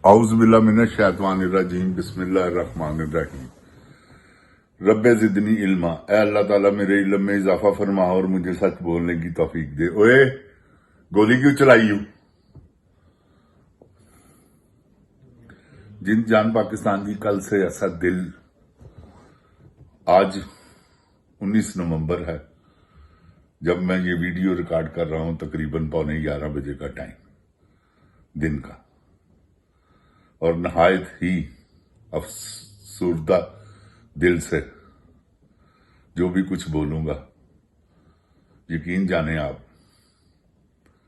आउज़ुबिल्लाहि मिनश्शैतानिर्रजीम बिस्मिल्लाहिर्रहमानिर्रहीम। रब्बे ज़िदनी इल्मा, ऐ अल्लाह ताला मेरे इल्म में इजाफा फरमा और मुझे सच बोलने की तौफीक दे। ओए गोली क्यों चलाई हूं? जिन जान पाकिस्तान की कल से ऐसा दिल, आज 19 नवंबर है जब मैं ये वीडियो रिकॉर्ड कर रहा हूं, तकरीबन 11:15 बजे का टाइम दिन का, और नहायत ही अफसुर्दा दिल से जो भी कुछ बोलूंगा, यकीन जाने आप,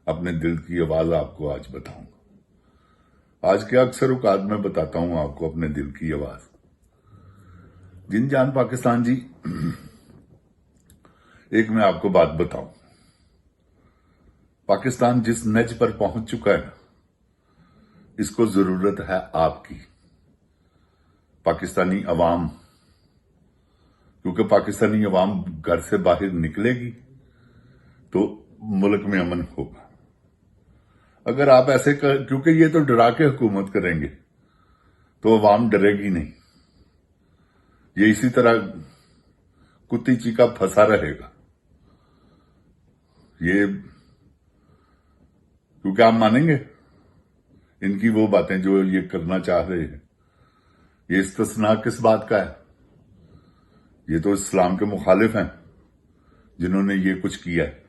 अपने दिल की आवाज आपको आज बताऊंगा। आज के अक्सर औकात में बताता हूं आपको अपने दिल की आवाज। जिन जान पाकिस्तान जी, एक मैं आपको बात बताऊं, पाकिस्तान जिस नज पर पहुंच चुका है, इसको जरूरत है आपकी, पाकिस्तानी अवाम, क्योंकि पाकिस्तानी अवाम घर से बाहर निकलेगी तो मुल्क में अमन होगा। अगर आप ऐसे क्योंकि ये तो डरा के हुकूमत करेंगे तो अवाम डरेगी नहीं, ये इसी तरह कुत्ती चीका फंसा रहेगा। ये क्योंकि आप मानेंगे इनकी वो बातें जो ये करना चाह रहे हैं। ये इस्तिस्ना किस बात का है? ये तो इस्लाम के मुखालिफ हैं जिन्होंने ये कुछ किया है।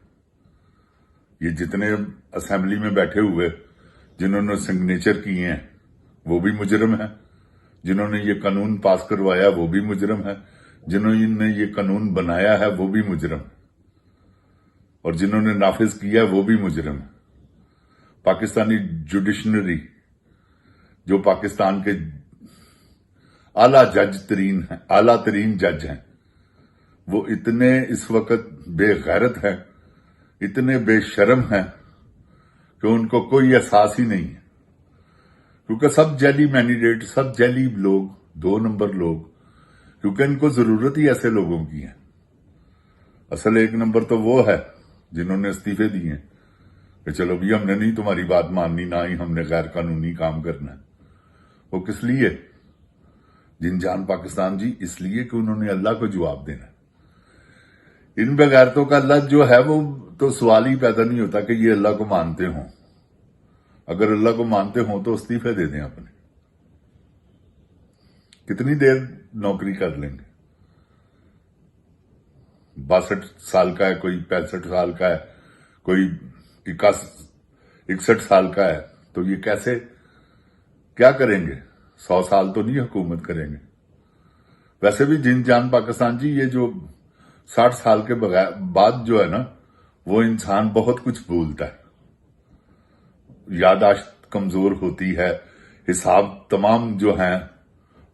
ये जितने असेंबली में बैठे हुए जिन्होंने सिग्नेचर किए हैं वो भी मुजरिम है, जिन्होंने ये कानून पास करवाया वो भी मुजरिम है, जिन्होंने ये कानून बनाया है वो भी मुजरिम है, और जिन्होंने नाफिज किया है वो भी मुजरिम है। पाकिस्तानी जुडिशनरी, जो पाकिस्तान के आला तरीन जज हैं, वो इतने इस वक्त बेगैरत हैं, इतने बेशर्म हैं कि उनको कोई एहसास ही नहीं है, क्योंकि सब जैली मैंडेट, सब जैली लोग, 2 नंबर लोग, क्योंकि इनको जरूरत ही ऐसे लोगों की है। असल 1 नंबर तो वो है जिन्होंने इस्तीफे दिए हैं कि चलो भी हमने नहीं तुम्हारी बात माननी, ना ही हमने गैर कानूनी काम करना है। वो किस लिए? जिन जान पाकिस्तान जी, इसलिए कि उन्होंने अल्लाह को जवाब देना है। इन बेगैरतों का अल्लाह जो है वो तो सवाल ही पैदा नहीं होता कि ये अल्लाह को मानते हों। अगर अल्लाह को मानते हों तो इस्तीफे दे दें अपने। कितनी देर नौकरी कर लेंगे? 62 साल का है, कोई 65 साल का है, कोई 61 साल का है, तो ये कैसे क्या करेंगे? 100 साल तो नहीं हुकूमत करेंगे। वैसे भी जिन जान पाकिस्तान जी, ये जो 60 साल के बाद जो है ना, वो इंसान बहुत कुछ भूलता है, याददाश्त कमजोर होती है, हिसाब तमाम जो हैं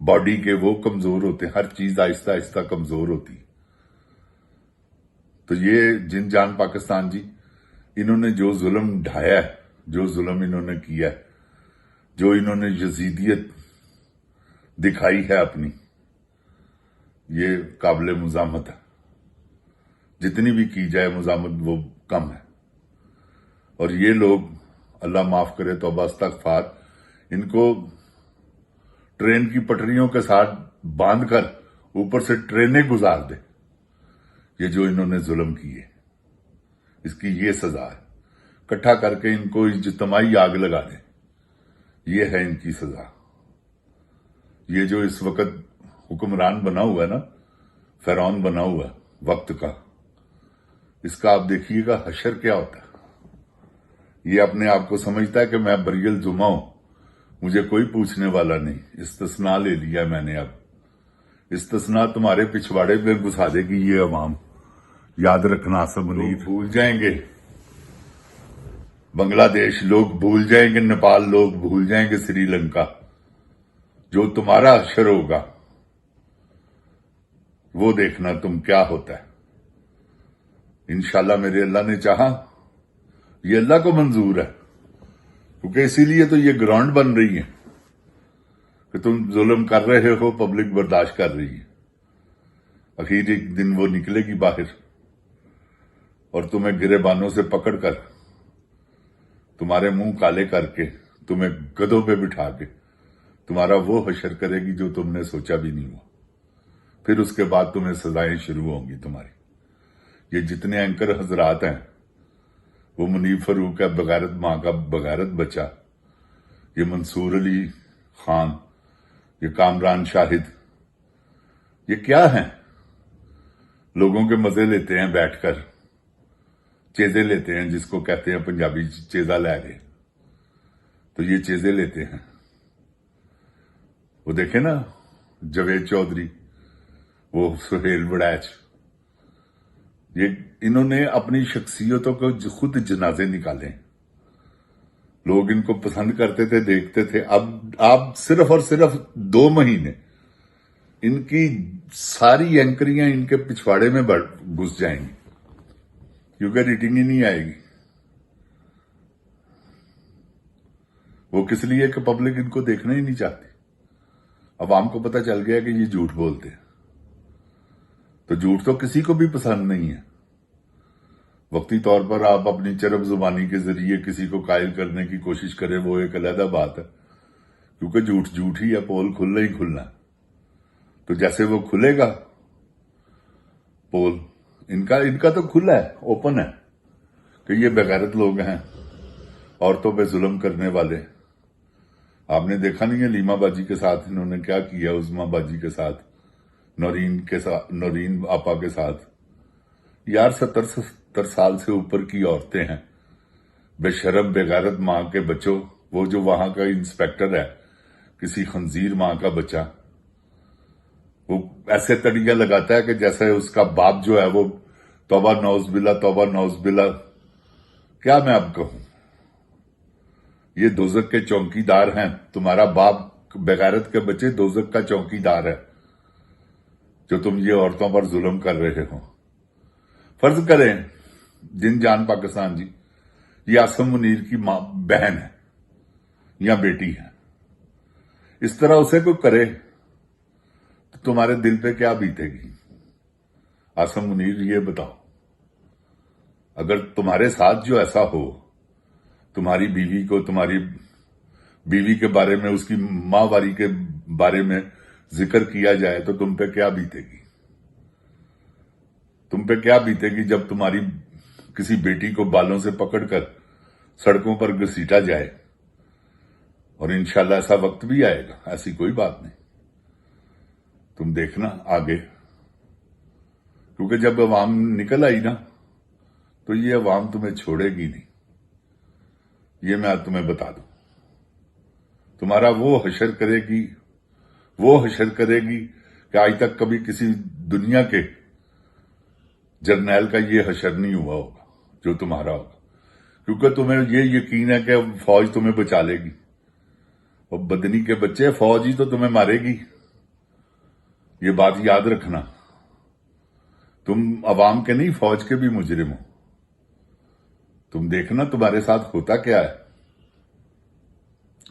बॉडी के वो कमजोर होते हैं, हर चीज आहिस्ता आहिस्ता कमजोर होती है। तो ये जिन जान पाकिस्तान जी, इन्होंने जो जुल्म ढाया है, जो जुल्म इन्होंने किया है, जो इन्होंने यजीदियत दिखाई है अपनी, ये काबिल मुजामत है। जितनी भी की जाए मुजामत वो कम है। और ये लोग, अल्लाह माफ करे, तौबा इस्तगफार, इनको ट्रेन की पटरियों के साथ बांधकर ऊपर से ट्रेनें गुजार दे, ये जो इन्होंने जुल्म किए, इसकी ये सजा है। इकट्ठा करके इनको इज्तिमाई आग लगा दे, ये है इनकी सजा। ये जो इस वक्त हुक्मरान बना हुआ है ना, फिरौन बना हुआ है वक्त का, इसका आप देखिएगा हशर क्या होता है। ये अपने आप को समझता है कि मैं बरियल जुमा हूं, मुझे कोई पूछने वाला नहीं। इस्तिस्ना ले लिया मैंने। अब इस्तिस्ना तुम्हारे पिछवाड़े में घुसा देगी ये अवाम, याद रखना। सब लोग भूल जाएंगे, बांग्लादेश लोग भूल जाएंगे, नेपाल लोग भूल जाएंगे, श्रीलंका। जो तुम्हारा अशर होगा वो देखना तुम क्या होता है। इंशाल्लाह मेरे अल्लाह ने चाहा, ये अल्लाह को मंजूर है, क्योंकि इसीलिए तो ये ग्राउंड बन रही है कि तुम जुल्म कर रहे हो, पब्लिक बर्दाश्त कर रही है। आखिर एक दिन वो निकलेगी बाहर और तुम्हें गिरेबानों से पकड़कर, तुम्हारे मुंह काले करके, तुम्हें गधों पे बिठा के تمہارا وہ حشر کرے گی جو تم نے سوچا بھی نہیں ہوا. پھر اس کے بعد تمہیں سزائیں شروع ہوں گی تمہاری. یہ جتنے اینکر حضرات ہیں، وہ منیب فاروق کا بغیرت ماں کا بغیرت بچہ، یہ منصور علی خان، یہ کامران شاہد، یہ کیا ہیں؟ لوگوں کے مزے لیتے ہیں بیٹھ کر، چیزیں لیتے ہیں، جس کو کہتے ہیں پنجابی چیزا لے گئے، تو یہ چیزیں لیتے ہیں. وہ دیکھیں نا جاوید چودھری، وہ سہیل وڑیچ، یہ انہوں نے اپنی شخصیتوں کو خود جنازے نکالے. لوگ ان کو پسند کرتے تھے، دیکھتے تھے. اب آپ صرف اور صرف 2 مہینے ان کی ساری اینکریاں ان کے پچھواڑے میں گھس جائیں گی، کیونکہ ریٹنگ ہی نہیں آئے گی. وہ کس لیے کہ پبلک ان کو دیکھنا ہی نہیں چاہتی. عوام کو پتہ چل گیا کہ یہ جھوٹ بولتے ہیں، تو جھوٹ تو کسی کو بھی پسند نہیں ہے. وقتی طور پر آپ اپنی چرب زبانی کے ذریعے کسی کو قائل کرنے کی کوشش کریں، وہ ایک علیحدہ بات ہے، کیونکہ جھوٹ جھوٹ ہی ہے، پول کھلنا ہی کھلنا ہے. تو جیسے وہ کھلے گا پول، ان کا تو کھلا ہے، اوپن ہے، کہ یہ بغیرت لوگ ہیں، عورتوں پہ ظلم کرنے والے. آپ نے دیکھا نہیں ہے لیما باجی کے ساتھ انہوں نے کیا کیا، عظما باجی کے ساتھ، نورین آپا کے ساتھ. یار 70 سال سے اوپر کی عورتیں ہیں، بے شرم بے غیرت ماں کے بچوں. وہ جو وہاں کا انسپیکٹر ہے، کسی خنزیر ماں کا بچہ، وہ ایسے تڑیاں لگاتا ہے کہ جیسے اس کا باپ جو ہے وہ توبہ نعوذ باللہ توبہ نعوذ باللہ. کیا میں اب کہوں؟ یہ دوزخ کے چوکی دار ہیں. تمہارا باپ بغیرت کے بچے دوزخ کا چوکی دار ہے، جو تم یہ عورتوں پر ظلم کر رہے ہو. فرض کریں جن جان پاکستان جی، یہ عاصم منیر کی ماں بہن ہے یا بیٹی ہے، اس طرح اسے کوئی کرے تو تمہارے دل پہ کیا بیتے گی؟ عاصم منیر یہ بتاؤ. اگر تمہارے ساتھ جو ایسا ہو، تمہاری بیوی کو، تمہاری بیوی کے بارے میں، اس کی ماں واری کے بارے میں ذکر کیا جائے تو تم پہ کیا بیتے گی؟ تم پہ کیا بیتے گی جب تمہاری کسی بیٹی کو بالوں سے پکڑ کر سڑکوں پر گھسیٹا جائے؟ اور انشاءاللہ ایسا وقت بھی آئے گا، ایسی کوئی بات نہیں. تم دیکھنا آگے، کیونکہ جب عوام نکل آئی نا تو یہ عوام تمہیں چھوڑے گی نہیں. یہ میں آج تمہیں بتا دوں. تمہارا وہ حشر کرے گی کہ آج تک کبھی کسی دنیا کے جرنیل کا یہ حشر نہیں ہوا ہوگا جو تمہارا ہوگا، کیونکہ تمہیں یہ یقین ہے کہ فوج تمہیں بچا لے گی. اور بدنی کے بچے، فوج ہی تو تمہیں مارے گی. یہ بات یاد رکھنا. تم عوام کے نہیں، فوج کے بھی مجرم ہو. تم دیکھنا تمہارے ساتھ ہوتا کیا ہے.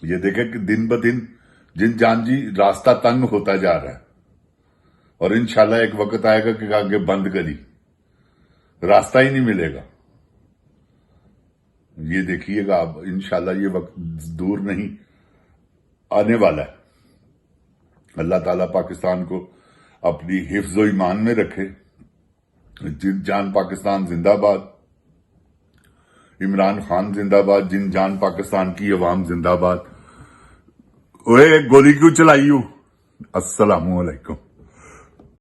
یہ دیکھیں کہ دن بدن جن جان جی راستہ تنگ ہوتا جا رہا ہے، اور انشاءاللہ ایک وقت آئے گا کہ آگے بند کری، راستہ ہی نہیں ملے گا. یہ دیکھیے گا آپ، انشاءاللہ یہ وقت دور نہیں، آنے والا ہے. اللہ تعالیٰ پاکستان کو اپنی حفظ و ایمان میں رکھے. جن جان پاکستان زندہ باد. عمران خان زندہ باد. جن جان پاکستان کی عوام زندہ باد. اوے گولی کیوں چلائی ہو؟ السلام علیکم.